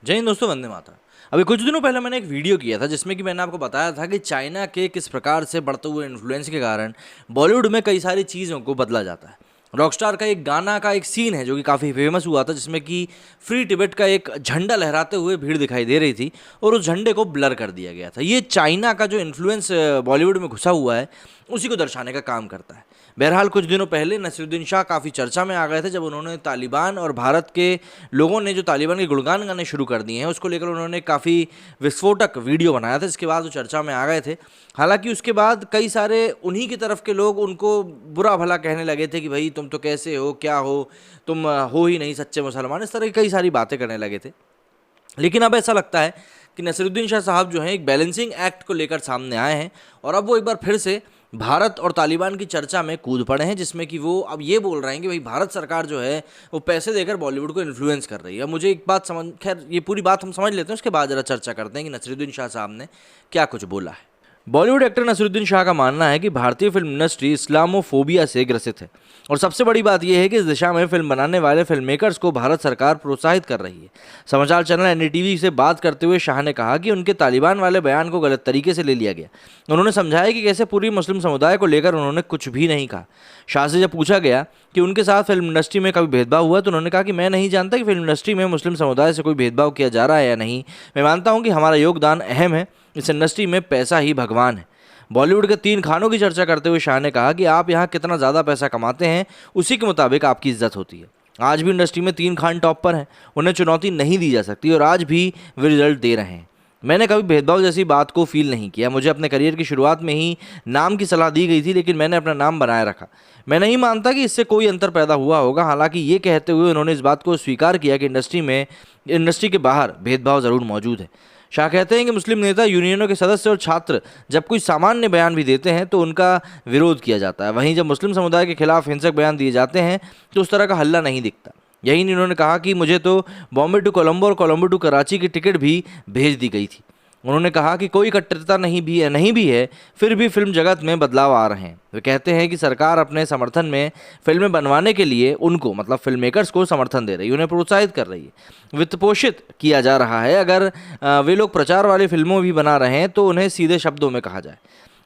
जय हिंद दोस्तों, वंदे मातरम। अभी कुछ दिनों पहले मैंने एक वीडियो किया था जिसमें कि मैंने आपको बताया था कि चाइना के किस प्रकार से बढ़ते हुए इन्फ्लुएंस के कारण बॉलीवुड में कई सारी चीज़ों को बदला जाता है। रॉकस्टार का एक गाना का एक सीन है जो कि काफ़ी फेमस हुआ था, जिसमें कि फ्री टिबेट का एक झंडा लहराते हुए भीड़ दिखाई दे रही थी और उस झंडे को ब्लर कर दिया गया था। ये चाइना का जो इन्फ्लुएंस बॉलीवुड में घुसा हुआ है उसी को दर्शाने का काम करता है। बहरहाल कुछ दिनों पहले नसीरुद्दीन शाह काफ़ी चर्चा में आ गए थे जब उन्होंने तालिबान और भारत के लोगों ने जो तालिबान के गुणगान गाने शुरू कर दिए हैं उसको लेकर उन्होंने काफ़ी विस्फोटक वीडियो बनाया था, जिसके बाद वो चर्चा में आ गए थे। हालांकि उसके बाद कई सारे उन्हीं की तरफ के लोग उनको बुरा भला कहने लगे थे कि भाई तुम तो कैसे हो, क्या हो, तुम हो ही नहीं सच्चे मुसलमान, इस तरह की कई सारी बातें करने लगे थे। लेकिन अब ऐसा लगता है कि नसीरुद्दीन शाह साहब जो हैं एक बैलेंसिंग एक्ट को लेकर सामने आए हैं और अब वो एक बार फिर से भारत और तालिबान की चर्चा में कूद पड़े हैं, जिसमें कि वो अब ये बोल रहे हैं कि भाई भारत सरकार जो है वो पैसे देकर बॉलीवुड को इन्फ्लुएंस कर रही है। अब मुझे एक बात समझ, खैर ये पूरी बात हम समझ लेते हैं, उसके बाद जरा चर्चा करते हैं कि नसीरुद्दीन शाह साहब ने क्या कुछ बोला है। बॉलीवुड एक्टर नसीरुद्दीन शाह का मानना है कि भारतीय फिल्म इंडस्ट्री इस्लामोफोबिया से ग्रसित है और सबसे बड़ी बात यह है कि इस दिशा में फिल्म बनाने वाले फिल्म मेकर्स को भारत सरकार प्रोत्साहित कर रही है। समाचार चैनल एनडीटीवी से बात करते हुए शाह ने कहा कि उनके तालिबान वाले बयान को गलत तरीके से ले लिया गया। उन्होंने समझाया कि कैसे पूरी मुस्लिम समुदाय को लेकर उन्होंने कुछ भी नहीं कहा। शाह से जब पूछा गया कि उनके साथ फिल्म इंडस्ट्री में कभी भेदभाव हुआ तो उन्होंने कहा कि मैं नहीं जानता कि फिल्म इंडस्ट्री में मुस्लिम समुदाय से कोई भेदभाव किया जा रहा है या नहीं। मैं मानता हूँ कि हमारा योगदान अहम है, इस इंडस्ट्री में पैसा ही भगवान है। बॉलीवुड के 3 खानों की चर्चा करते हुए शाह ने कहा कि आप यहाँ कितना ज़्यादा पैसा कमाते हैं उसी के मुताबिक आपकी इज्जत होती है। आज भी इंडस्ट्री में 3 खान टॉप पर हैं, उन्हें चुनौती नहीं दी जा सकती और आज भी वे रिजल्ट दे रहे हैं। मैंने कभी भेदभाव जैसी बात को फील नहीं किया। मुझे अपने करियर की शुरुआत में ही नाम की सलाह दी गई थी, लेकिन मैंने अपना नाम बनाए रखा। मैं नहीं मानता कि इससे कोई अंतर पैदा हुआ होगा। हालांकि ये कहते हुए उन्होंने इस बात को स्वीकार किया कि इंडस्ट्री के बाहर भेदभाव ज़रूर मौजूद है। शाह कहते हैं कि मुस्लिम नेता, यूनियनों के सदस्य और छात्र जब कोई सामान्य बयान भी देते हैं तो उनका विरोध किया जाता है, वहीं जब मुस्लिम समुदाय के खिलाफ हिंसक बयान दिए जाते हैं तो उस तरह का हल्ला नहीं दिखता। यही नहीं, उन्होंने कहा कि मुझे तो बॉम्बे टू कोलंबो और कोलंबो टू कराची की टिकट भी भेज दी गई थी। उन्होंने कहा कि कोई कट्टरता नहीं भी है, फिर भी फिल्म जगत में बदलाव आ रहे हैं। वे कहते हैं कि सरकार अपने समर्थन में फिल्में बनवाने के लिए उनको, मतलब फिल्म मेकर्स को समर्थन दे रही है, उन्हें प्रोत्साहित कर रही है, वित्त पोषित किया जा रहा है। अगर वे लोग प्रचार वाली फिल्मों भी बना रहे हैं तो उन्हें सीधे शब्दों में कहा जाए।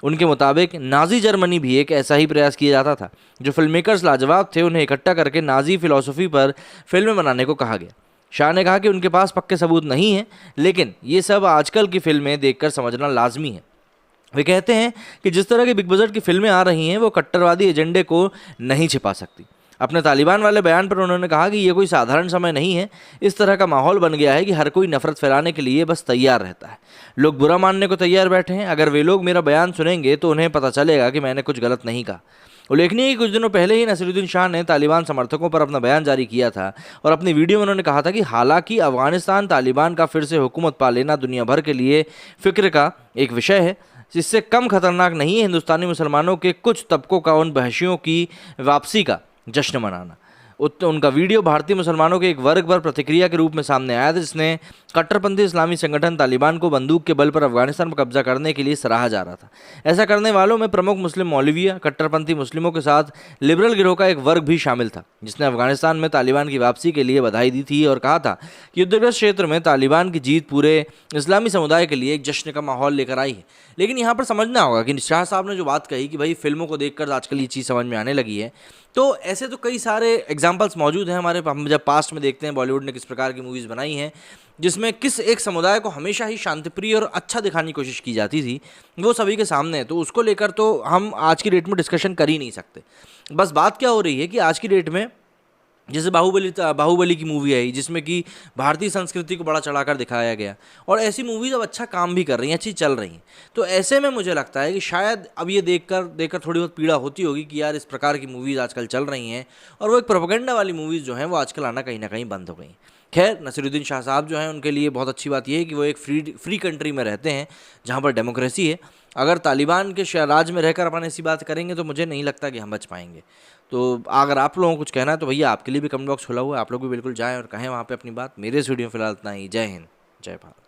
उनके मुताबिक नाजी जर्मनी भी एक ऐसा ही प्रयास किया जाता था। जो फिल्म मेकर्स लाजवाब थे उन्हें इकट्ठा करके नाजी फिलॉसफी पर फिल्में बनाने को कहा गया। शाह ने कहा कि उनके पास पक्के सबूत नहीं हैं, लेकिन ये सब आजकल की फिल्में देखकर समझना लाजमी है। वे कहते हैं कि जिस तरह की बिग बजट की फिल्में आ रही हैं वो कट्टरवादी एजेंडे को नहीं छिपा सकती। अपने तालिबान वाले बयान पर उन्होंने कहा कि ये कोई साधारण समय नहीं है। इस तरह का माहौल बन गया है कि हर कोई नफरत फैलाने के लिए बस तैयार रहता है। लोग बुरा मानने को तैयार बैठे हैं। अगर वे लोग मेरा बयान सुनेंगे तो उन्हें पता चलेगा कि मैंने कुछ गलत नहीं कहा। उल्लेखनीय है कि कुछ दिनों पहले ही नसीरुद्दीन शाह ने तालिबान समर्थकों पर अपना बयान जारी किया था और अपनी वीडियो में उन्होंने कहा था कि हालांकि अफगानिस्तान तालिबान का फिर से हुकूमत पा लेना दुनिया भर के लिए फिक्र का एक विषय है, जिससे कम खतरनाक नहीं है हिंदुस्तानी मुसलमानों के कुछ तबकों का उन बहशियों की वापसी का जश्न मनाना। उनका वीडियो भारतीय मुसलमानों के एक वर्ग पर प्रतिक्रिया के रूप में सामने आया था, जिसने कट्टरपंथी इस्लामी संगठन तालिबान को बंदूक के बल पर अफगानिस्तान पर कब्जा करने के लिए सराहा जा रहा था। ऐसा करने वालों में प्रमुख मुस्लिम मौलविया, कट्टरपंथी मुस्लिमों के साथ लिबरल गिरोह का एक वर्ग भी शामिल था, जिसने अफगानिस्तान में तालिबान की वापसी के लिए बधाई दी थी और कहा था कि युद्धग्रस्त क्षेत्र में तालिबान की जीत पूरे इस्लामी समुदाय के लिए एक जश्न का माहौल लेकर आई है। लेकिन यहाँ पर समझना होगा कि शाह साहब ने जो बात कही कि भाई फिल्मों को देखकर आजकल ये चीज़ समझ में आने लगी है, तो ऐसे तो कई सारे एग्जाम्पल्स मौजूद हैं हमारे। हम जब पास्ट में देखते हैं बॉलीवुड ने किस प्रकार की मूवीज़ बनाई हैं जिसमें किस एक समुदाय को हमेशा ही शांतिप्रिय और अच्छा दिखाने की कोशिश की जाती थी, वो सभी के सामने है। तो उसको लेकर तो हम आज की डेट में डिस्कशन कर ही नहीं सकते। बस बात क्या हो रही है कि आज की डेट में जैसे बाहुबली की मूवी आई जिसमें कि भारतीय संस्कृति को बड़ा चढ़ाकर दिखाया गया और ऐसी मूवीज़ अब अच्छा काम भी कर रही हैं, अच्छी चल रही हैं। तो ऐसे में मुझे लगता है कि शायद अब ये देखकर थोड़ी बहुत पीड़ा होती होगी कि यार इस प्रकार की मूवीज़ आजकल चल रही हैं और वो एक प्रोपेगेंडा वाली मूवीज़ जो हैं वो आजकल आना कहीं ना कहीं बंद हो गई। खैर, नसीरुद्दीन शाह साहब जो हैं उनके लिए बहुत अच्छी बात यह है कि वो एक फ्री कंट्री में रहते हैं जहाँ पर डेमोक्रेसी है। अगर तालिबान के राज में रहकर अपन ऐसी बात करेंगे तो मुझे नहीं लगता कि हम बच पाएंगे। तो अगर आप लोगों को कुछ कहना है तो भैया आपके लिए भी कमेंट बॉक्स खुला हुआ है, आप लोग भी बिल्कुल जाएं और कहें वहाँ पे अपनी बात। मेरे इस वीडियो में फिलहाल इतना ही। जय हिंद, जय भारत।